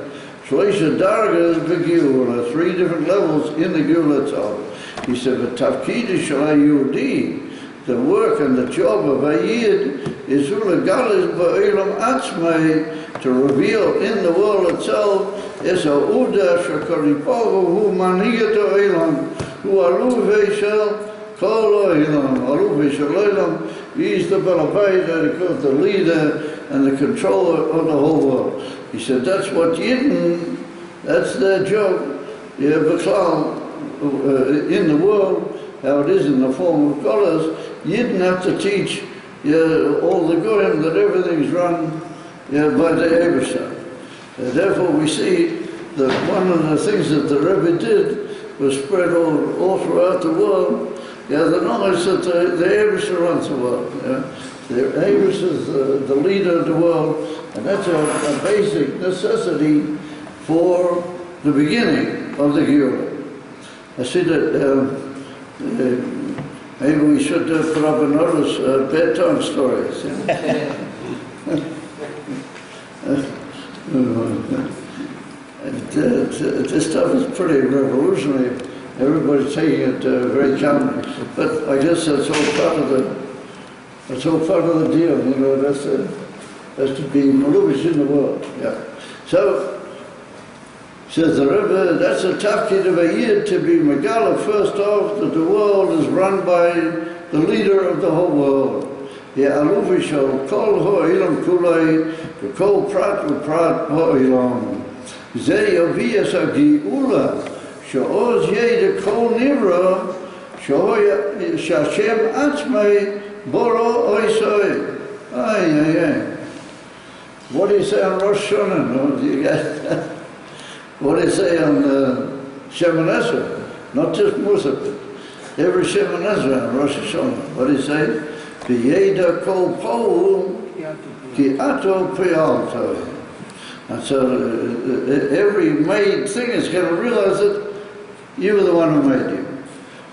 Shloisha dargas begeula, three different levels in the geula itself. He said, v'tafkidi shalai yudi, the work and the job of a Yid is ulagalis ba'olam atzmai, to reveal in the world itself is a uda shakaripohu hu manhigat olam, hu aluve shel kol olam, aluve shel olam. He's the balabait, the leader and the controller of the whole world. He said that's what Yidden, that's their job. B'klal, in the world, how it is in the form of scholars, you didn't have to teach all the goyim that everything's run by the Ebershah. Therefore we see that one of the things that the Rebbe did was spread all throughout the world, the knowledge that the Ebershah runs the world. The Ebershah is the leader of the world, and that's a basic necessity for the beginning of the Geulah. I see that maybe we should put up a notice, bedtime stories. This stuff is pretty revolutionary. Everybody's taking it very calmly. But I guess that's all part of the deal. That's to be malubish in the world. So, says the Rebbe, that's a tafkid of a Yid to be Megala first off, that the world is run by the leader of the whole world. Alufishol, kol ho'ilam kulei, kol prat u'prat ho'ilam. Ze yovias ha'gi'ula, she'oz yeh kol nivra, she'Hashem atzmei boro oisoi. What do you say on Rosh Hashanah? No, you guys... What do they say on Shemoneh Esrei? Not just Musaf, every Shemoneh Esrei on Rosh Hashanah. What do they say? V'yeda kol po'u ki ato pri'alto. And so every made thing is going to realize that you were the one who made you.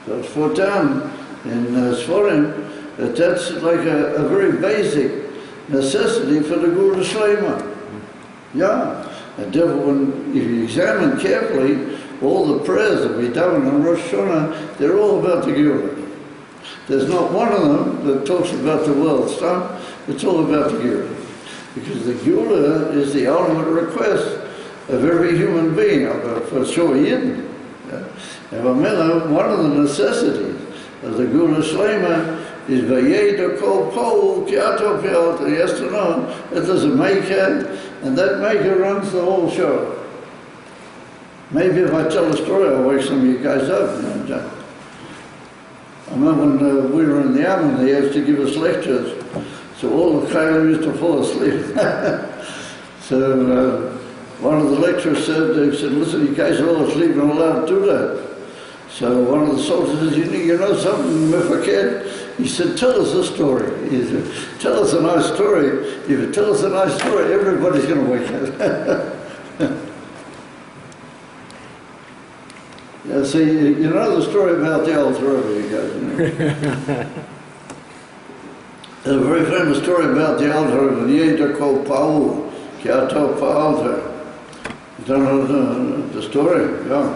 So it's put down in Sforim that that's like a very basic necessity for the Gula Shlema. And therefore, if you examine carefully, all the prayers that we done on Rosh Hashanah, they're all about the Geulah. There's not one of them that talks about the world stuff, it's all about the Geulah. Because the Geulah is the ultimate request of every human being, for sure Yidden. And one of the necessities of the Gula Shlema is Vayeda Kol Pol Kiato Pialta. He has to know that there's a maker, and that maker runs the whole show. Maybe if I tell a story, I'll wake some of you guys up. I remember when we were in the army, they used to give us lectures, so all the Chayyim used to fall asleep. So one of the lecturers said, listen, you guys are all asleep, you're not allowed to do that. So one of the soldiers said, you know something, Mefaked? He said, tell us a story. He said, tell us a nice story. If you tell us a nice story, everybody's going to wake up. See, you know the story about the altar Rabbi, you guys, you know? There's a very famous story about the altar of the Yeda called Paul, Ki Ato Pa'alta. You don't know the story? Yeah.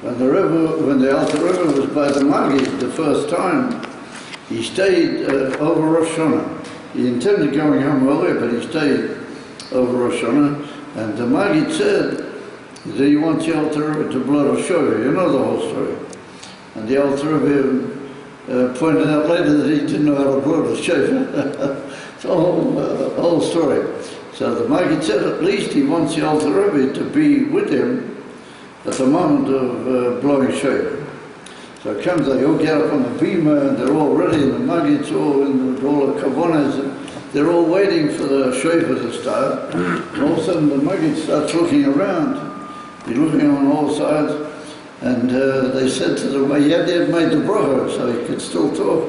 When the altar Rebbe was by the Maggid the first time, he stayed over Rosh Hashanah. He intended going home earlier, but he stayed over Rosh Hashanah. And the Maggid said, do you want the altar Rebbe to blow a shofar? You know the whole story. And the altar Rebbe pointed out later that he didn't know how to blow the shofar. It's a whole story. So the Maggid said at least he wants the altar Rebbe to be with him at the moment of blowing shofar. So it comes, they all get up on the bima and they're all ready, and the Maggid's all in all the kavanas, and they're all waiting for the shofar to start. And all of a sudden the Maggid starts looking around. He's looking on all sides, and they said to the Rabbi, he had made the bracha, so he could still talk.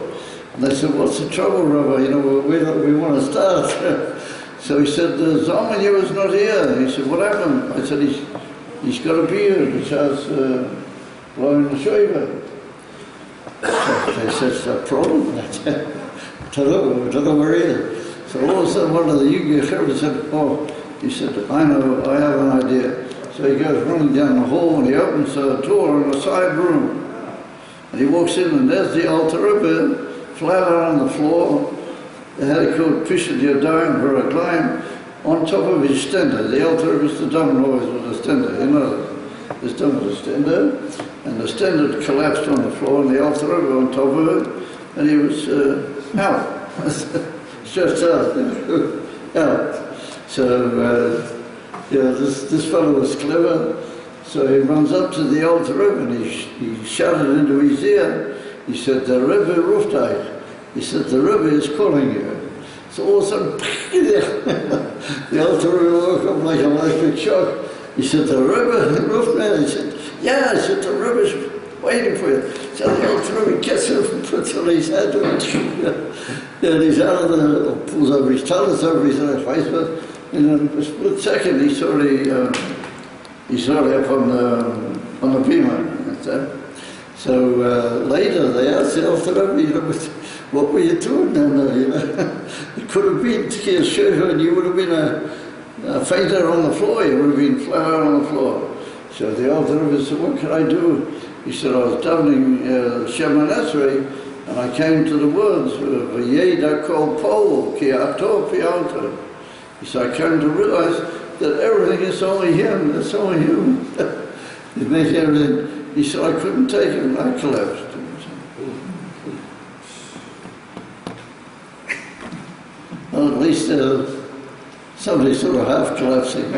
And they said, what's the trouble, Rabbi? You know, we want to start. So he said, Zalman is not here. He said, what happened? I said, he's got a beard which has blowing the shofar. So they said, it's a problem. I don't know where he is. So all of a sudden one of the Yugi said, oh, he said, I know, I have an idea. So he goes running down the hall and he opens a door in a side room. And he walks in and there's the altar Rebbe, flat out on the floor. They had it called Pishat Yadayim for a climb on top of his stender. The altar Rebbe's the dome always with a stender, you know that. This dome was a stender, and the stender collapsed on the floor and the altar Rebbe on top of it, and he was out. Stretched out. Out. So, yeah, this fellow was clever, so he runs up to the altar Rebbe and he shouted into his ear. He said, the Rebbe Rufteich. He said, the Rebbe is calling you. So all of a sudden, the altar Rebbe woke up like an electric shock. He said, the Rebbe Rufteich. He said, yeah, I said, the Rebbe's waiting for you. So the altar Rebbe gets up and puts on his head and he's out of the, pulls over his talus over his face, but in a split second, he's already up on the bima. So later they asked the altar Rebbe, you know, what were you doing then? You know, it could have been Tkiyah Shofar and you would have been a fainter on the floor. You would have been flat out on the floor. So the altar Rebbe said, what can I do? He said, I was davening Shema Nesri, and I came to the words of Yeda called Paul, Ki Ato Pa'alta. He said, I came to realize that everything is only him, it's only him. He's making everything. He said, I couldn't take it, and I collapsed. Well, at least somebody sort of half collapsing.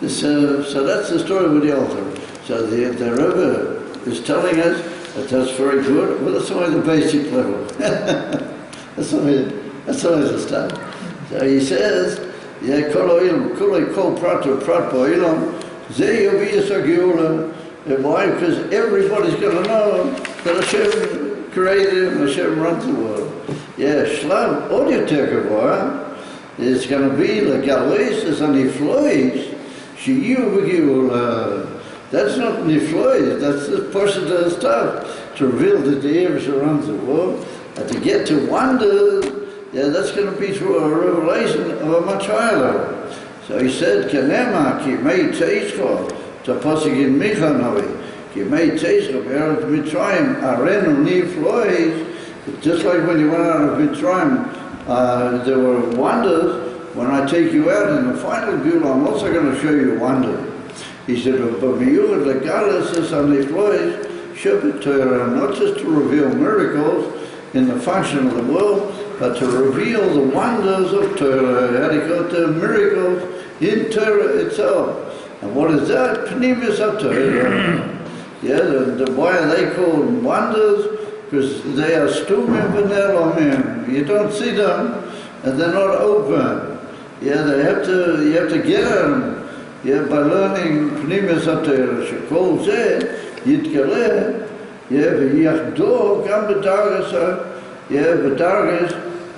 So that's the story with the altar. So the Rebbe is telling us that that's very good, but that's only the basic level. that's only the start. So he says, yeah, kol prat ba'ilam, ze yobiyas ha'geula. Why? Because everybody's going to know that Hashem created him, Hashem runs the world. Yeah, shlam od yoter gavoa is going to be like galais and niflois sheyu v'geula. That's not niflois. That's the person that is tough to reveal that the Eibusher runs the world, and to get to wonder. Yeah, that's going to be through a revelation of a much higher level. So he said, Kenema ki mei teischo, to pasuk in Michanovi, ki mei teischo, be'eretz Mitzrayim, arenu niflois. Just like when you went out of Mitzrayim, there were wonders. When I take you out in the final Geulah, I'm also going to show you wonder. He said, but miyuchad legalas es haniflois shebet Torah, not just to reveal miracles in the function of the world, but to reveal the wonders of Torah. How do you go to miracles in Torah itself? And what is that? Pnimis of Torah. Yeah, why are they called wonders? Because they are stumim v'nelamim. You don't see them, and they're not open. Yeah, you have to get them. Yeah, by learning pnimis of Torah. Shekol zeh yitgaleh. Yeah, v'yachdo gam b'dargas. Yeah, b'dargas.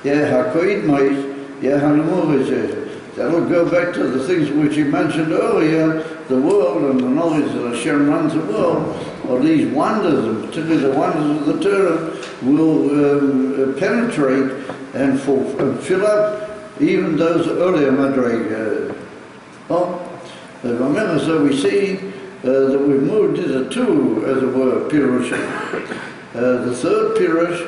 Yeah, hakoid mais. Yeah, hanemuv zeh. That'll go back to the things which he mentioned earlier, the world and the knowledge that Hashem runs the world, or these wonders, and particularly the wonders of the Torah, will penetrate and fill up even those earlier madrigas. Remember, so we see that we've moved into two, as it were, pirushim. The third pirush,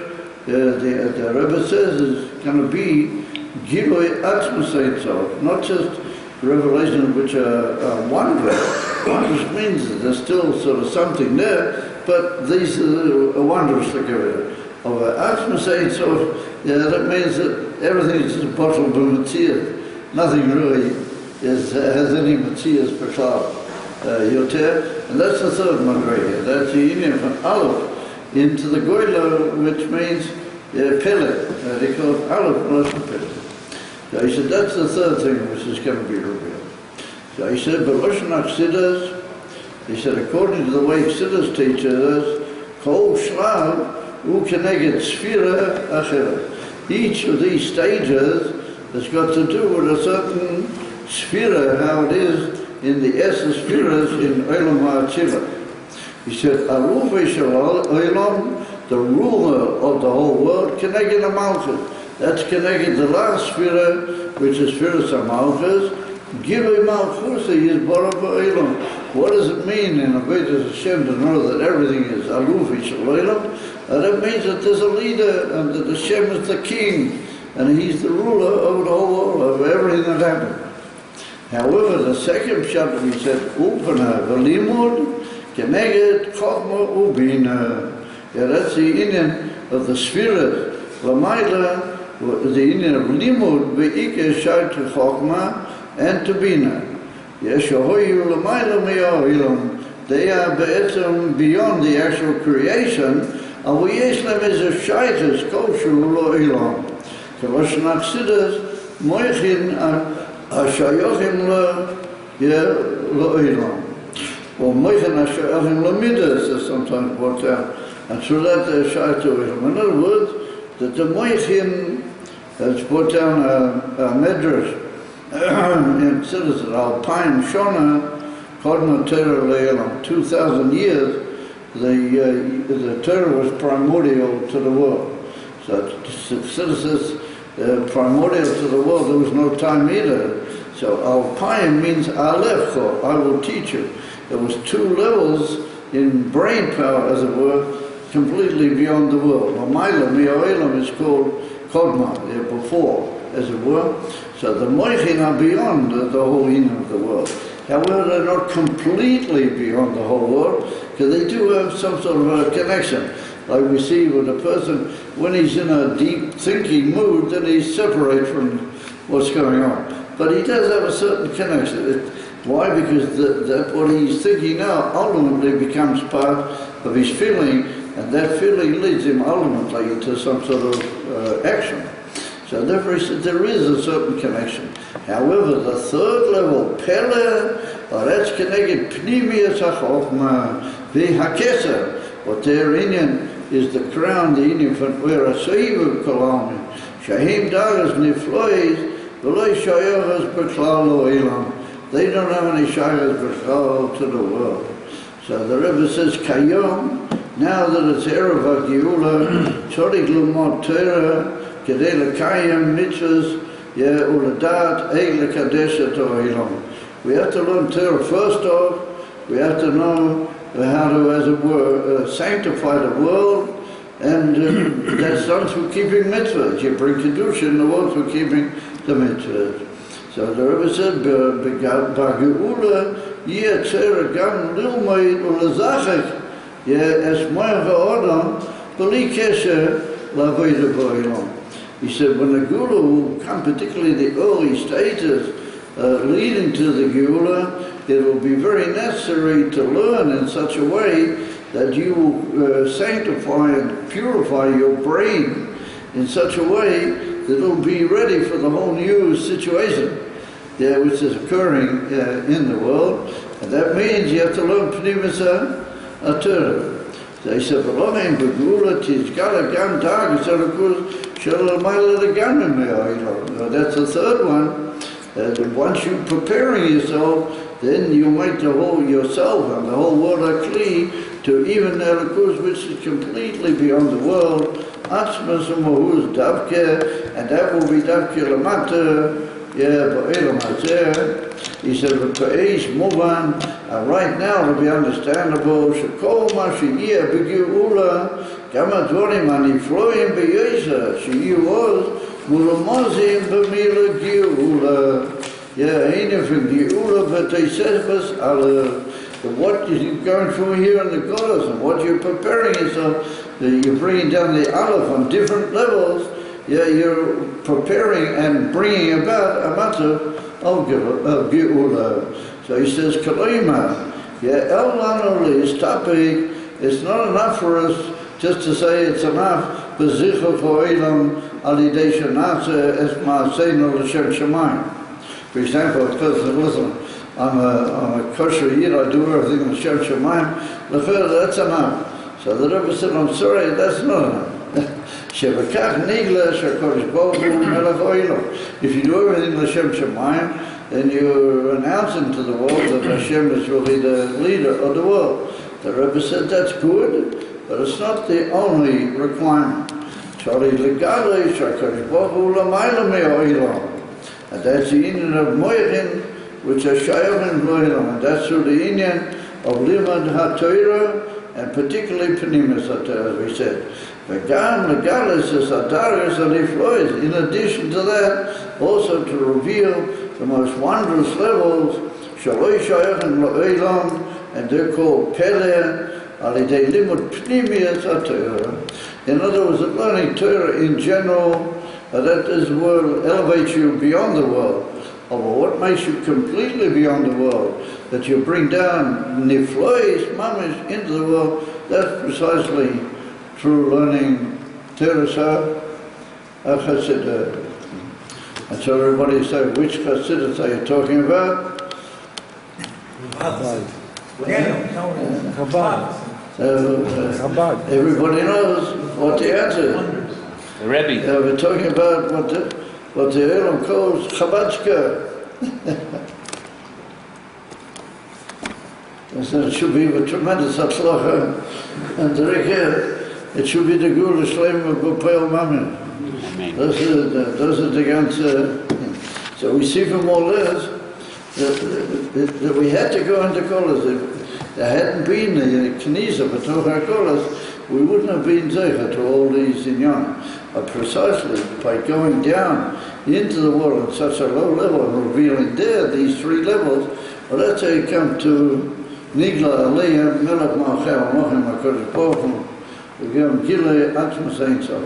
the Rebbe says, is going to be Gilui Atzmus Ein Sof, not just revelations which are wondrous. Wondrous means that there's still sort of something there, but these are wondrous to give it. Of Atzmus Ein Sof, that means that everything is just bottled by Matthias. Nothing really has any Matthias per cloud. Yoter, and that's the third madriga. That's the union from Aleph into the Goyla, which means Pele. They call it Aleph plus Pele. So he said that's the third thing which is going to be revealed. So he said, but Lashon HaChassidus, he said, according to the way Chassidus teaches us, Kol Shlav U Keneged Sfira Achera. Each of these stages has got to do with a certain Sfira, how it is in the essence spheres in Olam HaAtzila. He said, Aruvei Shel Olam, the ruler of the whole world, Keneged Malchut. That's connected the last sphere, which is Spheres HaMalchus. Gilui Malchus is Bara Ba'olam. What does it mean in Avodas Hashem to know that everything is Aruvei Shel Olam? That means that there's a leader and that Hashem is the king and he's the ruler over the whole world, over everything that happened. However, the second chapter we said, Upana v'limud keneged chokma ubina. Yeah, that's the union of the spheres. L'mayla, the union of limud ve'ike shai to chokma and to bina. Yes, shahoyu l'mayla me'o'ilam. They are be'etzem beyond the actual creation. And yesh lem is a shaitas koshu lo'ilam. Lashon HaChassidus moichin Ashayochim lo'ilam. Or moichin ashayochim lamidas is sometimes brought down. And through that they're shai to Ilam. In other words, that the moichin has brought down a medrash in Chassidus Alpine Shona, Kodma Torah Le'ilam. 2,000 years, the Torah was primordial to the world. So Chassidus is primordial to the world, there was no time either. So Alpine means Aleph, I will teach you. There was two levels in brain power, as it were, completely beyond the world. Mamayla, Mi'o'ilam is called Kodma, before, as it were. So the Moichin are beyond the whole union of the world. However, they're not completely beyond the whole world, because they do have some sort of a connection. Like we see with a person, when he's in a deep thinking mood, then he's separate from what's going on. But he does have a certain connection. Why? Because that what he's thinking now ultimately becomes part of his feeling, and that feeling leads him ultimately into some sort of action. So therefore he said there is a certain connection. However, the third level, Pele, that's connected Pnimius HaChokma, BEHAR, what their union is the crown, the union from where a Seivu Kalami, Shahim Dagas Niflois, V'loi Shayogas B'klal Lo'ilam. They don't have any Shayogas B'klal to the world. So the Rebbe says, Kayom, now that it's Erev HaGeula, Tzodik L'mod Torah, Kedei L'kayim Mitzvahs, U'ledat Eik L'kadesh Et O'ilam. We have to learn Torah first off, we have to know how to, as it were, sanctify the world, and that's done through keeping mitzvahs. You bring kedusha in the world through keeping the mitzvahs. So the Rebbe said, "B'geula yitzera gam lilmoid u'lezachek es moed va'odam b'li kesher la'avoda ba'olam." He said, when the Geula will come, particularly the early stages leading to the Geula, it will be very necessary to learn in such a way that you will sanctify and purify your brain in such a way that it will be ready for the whole new situation which is occurring in the world. And that means you have to learn Pnimis HaTorah. So he said, that's the third one. Once you're preparing yourself, then you make the whole yourself and the whole world a kli to even Elokus, which is completely beyond the world. Atzmas u'mahuz davke, and that will be davke lamata, ba'elam hazeh. He said, "V'pa'eish muvan." Right now, to be understandable, shekol ma sheyeh b'geula, kama dvarim anifloim b'yosha sheyu oz mulomazim b'mila geula. Eine from geula v'teisefas ala. What you're going through here in the Golas and what you're preparing yourself, you're bringing down the aleph on different levels. You're preparing and bringing about a matter of geula. So he says, Kalima, El Lanu Li'istapik, it's not enough for us just to say it's enough, B'zicha Fo'ilam Alidei Shanasa Es Ma'aseinu L'Shem Shemayim. For example, a person, listen, I'm a kosher yid, I do everything L'Shem Shemayim, that's enough. So the Rebbe said, I'm sorry, that's not enough. If you do everything L'Shem Shemayim, then you're announcing to the world that Hashem is really the leader of the world. The Rebbe said that's good, but it's not the only requirement. And that's the union of Moyachin, which are Shayach and Loilam, and that's through the union of Limad HaTorah, and particularly Penimis HaTorah, as we said. In addition to that, also to reveal the most wondrous levels, Shaloi Shayach and Lo'ilam, and they're called Peleh, Alidei Limud Pnimiyas HaTorah. In other words, learning Torah in general, that is will elevate you beyond the world. But what makes you completely beyond the world, that you bring down Niflois, Mamish, into the world, that's precisely through learning Torah Chassidut. And so everybody say, which Chassidut are you talking about? Chabad. Everybody knows what the answer is. The Rabbi. We're talking about what the Elam calls Chabadska. So it should be a tremendous atzlacha, and it should be the Gula Shleim of B'Peil Mamin. Those are the answer. So we see from all this that we had to go into Golas. If there hadn't been the Knisa B'Toch HaGolas, we wouldn't have been zeicha to all these inyan. But precisely by going down into the world at such a low level and revealing there these three levels, well, that's how you come to Nigla Aliyah, Melech Malchut, Mochim HaKadosh Baruch Hu, Gilei Atzmas Ein Sof.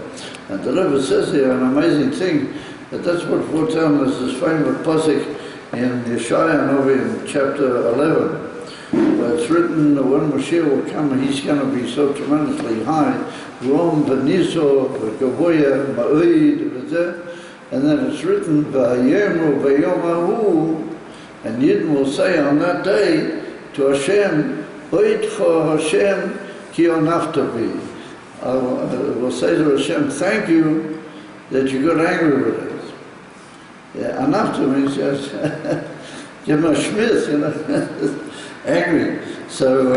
And the Rebbe says here an amazing thing, that's what brought down this famous pasuk in Yeshaya and over in chapter 11, where it's written that when Mashiach will come, he's going to be so tremendously high, Rom v'niso v'gavoya ma'oid v'zeh, and then it's written v'ayemru v'yom ha'hu, and Yidden will say on that day to Hashem, Oidcha Hashem ki onafta bi. Will say to Hashem, thank you that you got angry with us. Yeah, anafta means just give him a schmiss, angry. So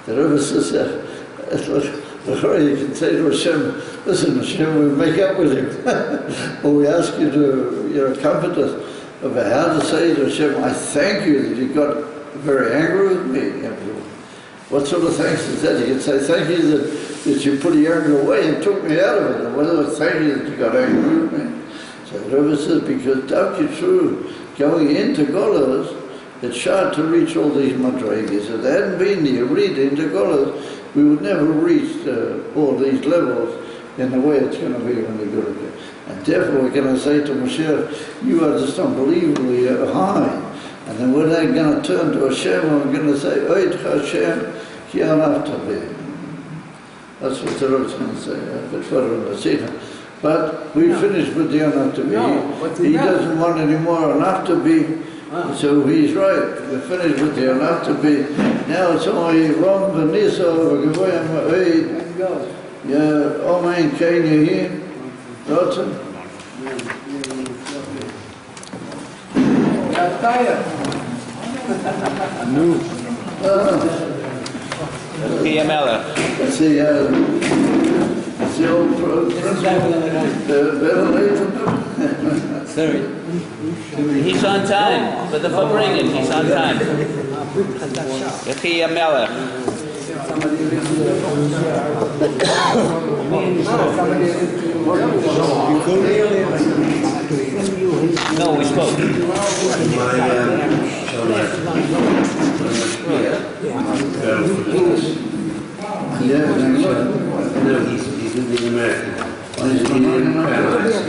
the Rebbe says, you can say to Hashem, listen, Hashem, we make up with him. Or we ask you to comfort us about how to say to Hashem, I thank you that you got very angry with me. What sort of thanks is that? You can say, thank you that you put the anger away and took me out of it. Or whether it's thank you that you got angry with me. So the Rebbe says, because Dafki through going into Golas, it's hard to reach all these madrigas. If there hadn't been the Yerida into Golas, we would never reach all these levels in the way it's going to be when we go to it. And therefore we're going to say to Mashiach, you are just unbelievably high. And then we're then going to turn to Hashem and we're going to say, Oid Hashem, ki anafta bi. That's what the Rebbe's going to say, a bit further in the Sikha. But we finished with the anafta bi. He doesn't want any more anafta bi. So he's right, we're finished with the anafta bi. Now it's only Rom v'niso v'gavoya ma'oid. Yeah, Omein Kain Yehim. Rotten. Chi Melech. See old He's on time for the Fabringen. He's on time. Chi Melech. No, we spoke. Yeah, No, he's in the American. he's in America.